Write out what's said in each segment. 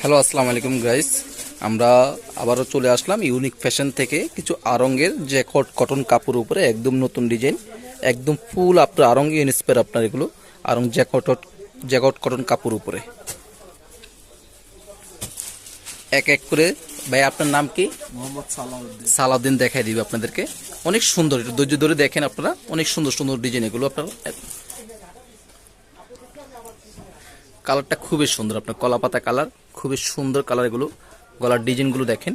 Hello, আসসালামু আলাইকুম guys. আমরা আবারও চলে আসলাম ইউনিক ফ্যাশন থেকে কিছু আরঙ্গের জ্যাকট কটন কাপড় উপরে একদম নতুন ডিজাইন, একদম ফুল আপনার আরঙ্গে ইন্সপায়ার। আপনার এগুলো আরং জ্যাকট কটন কাপড় উপরে এক এক করে। ভাই আপনার নাম কি? মোহাম্মদ সালাউদ্দিন। সালাউদ্দিন দেখাই দিবে আপনাদেরকে। অনেক সুন্দর, একটু ধৈর্য ধরে দেখেন আপনারা। অনেক সুন্দর সুন্দর ডিজাইন এগুলো। আপনার কালারটা খুবই সুন্দর, আপনার কলা পাতা কালার, খুবই সুন্দর কালার এগুলো। গলার ডিজাইনগুলো দেখেন,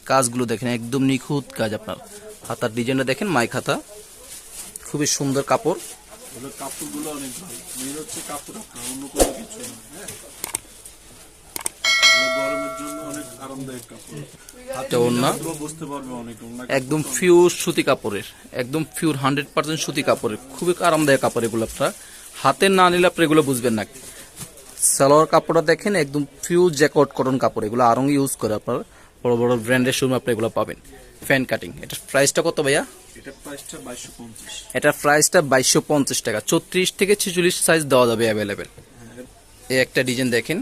কাজগুলো দেখেন, একদম নিখুঁত কাজ। আপনার হাতার ডিজাইনটা দেখেন, মাইক হাতা, খুবই সুন্দর কাপড়। কাপড়গুলো অনেক ভালো, মেন হচ্ছে কাপড়, আপনার অন্য কোনো কিছু না। হ্যাঁ, গরমের জন্য অনেক আরামদায়ক কাপড়। হাতে ওড়না বুঝতে পারবে অনেক, একদম পিওর সুতি কাপড়ের, একদম পিওর 100% সুতি কাপড়ের, খুবই আরামদায়ক কাপড় এগুলো। আপনারা হাতে না নিলে আপনি এগুলো বুঝবেন না। সালোয়ার কাপড়টা দেখেন, একদম পিওর জ্যাকট কটন কাপড় এগুলো। আরং ইউজ করে আপনার বড় বড় ব্র্যান্ডের শোরুমে আপনি এগুলো পাবেন। Fan cutting. এটার প্রাইসটা কত ভাইয়া? এটার প্রাইসটা 2250। এটার প্রাইসটা 2250 টাকা। 34 থেকে 46 সাইজ দেওয়া যাবে অ্যাভেলেবেল। এই একটা ডিজাইন দেখেন,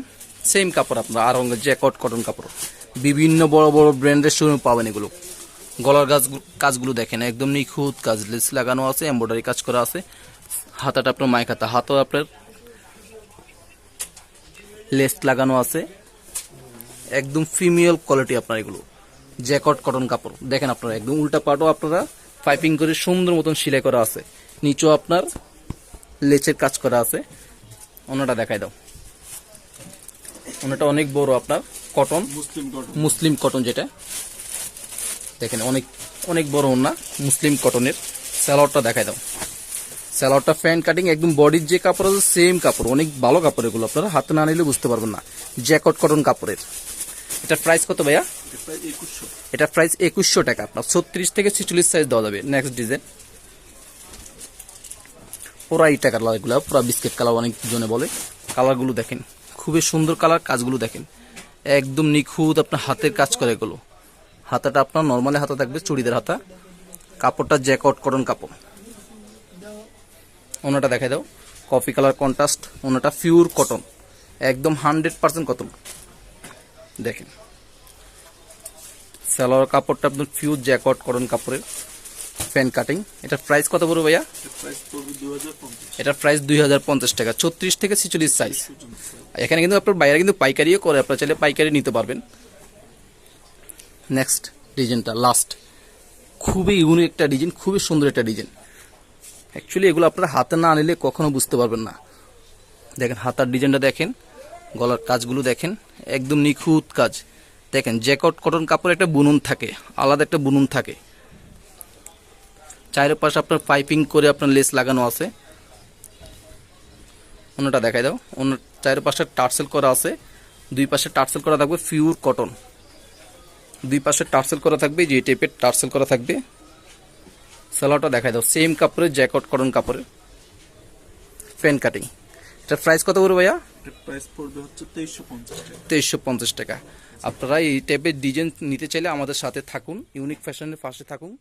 সেম কাপড় আপনার আরং জ্যাকট কটন কাপড়, বিভিন্ন বড় বড় ব্র্যান্ডের শোরুমে পাবেন এগুলো। গলার কাজগুলো দেখেন, একদম নিখুঁত কাজ, লেস লাগানো আছে, এমব্রয়ডারি কাজ করা আছে। হাতাটা আপনার মাইক হাতা, হাতও আপনার লেস লাগানো আছে, একদম প্রিমিয়াম কোয়ালিটি আপনার এগুলো। জ্যাকট কটন কাপড় দেখেন আপনারা, একদম উল্টা পাটও আপনারা পাইপিং করে সুন্দর মতন সেলাই করা আছে, নিচেও আপনার লেচের কাজ করা আছে। অন্যটা দেখাই দাও। অন্যটা অনেক বড় আপনার কটন, মুসলিম কটন যেটা দেখেন, অনেক অনেক বড় ওন্না মুসলিম কটনের। স্যালোয়ারটা দেখাই দাও। স্যালোয়ারটা ফ্যান কাটিং, একদম বডির যে কাপড় আছে সেম কাপড়, অনেক ভালো কাপড় এগুলো। আপনারা হাতে না নিলে বুঝতে পারবেন না। জ্যাকট কটন কাপড়ের। এটার প্রাইস কত ভাইয়া? এটার প্রাইস 2100 টাকা। আপনার 36 থেকে 46 সাইজ দেওয়া যাবে। নেক্সট ডিজাইন, পুরা ইটা কালার এগুলো, পুরা বিস্কিট কালার অনেক জনে বলে। কালারগুলো দেখেন, খুবই সুন্দর কালার, কাজগুলো দেখেন, একদম নিখুঁত আপনার হাতের কাজ করে এগুলো। হাতাটা আপনার নর্মালি হাতা থাকবে, চুড়িদার হাতা। কাপড়টা জ্যাকট কটন কাপড়। ওনাটা দেখাই দাও। Coffee colour contrast. ওনাটা পিওর কটন, একদম 100% কটন। দেখেন সালোয়ার কাপড়টা আপনার পিওর জ্যাকট কটন কাপড়ের, ফ্যান কাটিং। এটার প্রাইস কত বড় ভাইয়া? এটার প্রাইস 2050 টাকা। 34 থেকে 46 সাইজ। এখানে কিন্তু আপনার বাইরে কিন্তু পাইকারিও করে, আপনারা চাইলে পাইকারি নিতে পারবেন। নেক্সট ডিজাইনটা লাস্ট, খুবই ইউনিক একটা ডিজাইন, খুবই সুন্দর একটা ডিজাইন। অ্যাকচুয়ালি এগুলো আপনারা হাতে না নিলে কখনো বুঝতে পারবেন না। দেখেন হাতার ডিজাইনটা দেখেন, গলার কাজগুলো দেখেন, একদম নিখুঁত কাজ। দেখেন জ্যাকট কটন কাপড় একটা বুনন থাকে, আলাদা একটা বুনন থাকে। চারপাশে আপনার পাইপিং করে আপনার লেস লাগানো আছে। অন্যটা দেখাই দাও। অন্য চারপাশে টার্সেল করা আছে, দুই পাশে টার্সেল করা থাকবে পিওর কটন। দুই পাশে টার্সেল করা থাকবে, যে টাইপের টার্সেল করা থাকবে। সালোয়ারটা দেখাই দাও, সেম কাপড়ের জ্যাকট কটন কাপড়ের, ফ্যান কাটিং। এটার প্রাইস কত করে ভাইয়া? প্রাইস পড়বে হচ্ছে 2350 টাকা। 2350 টাকা। আপনারা এই টাইপের ডিজাইন নিতে চাইলে আমাদের সাথে থাকুন, ইউনিক ফ্যাশনের পাশে থাকুন।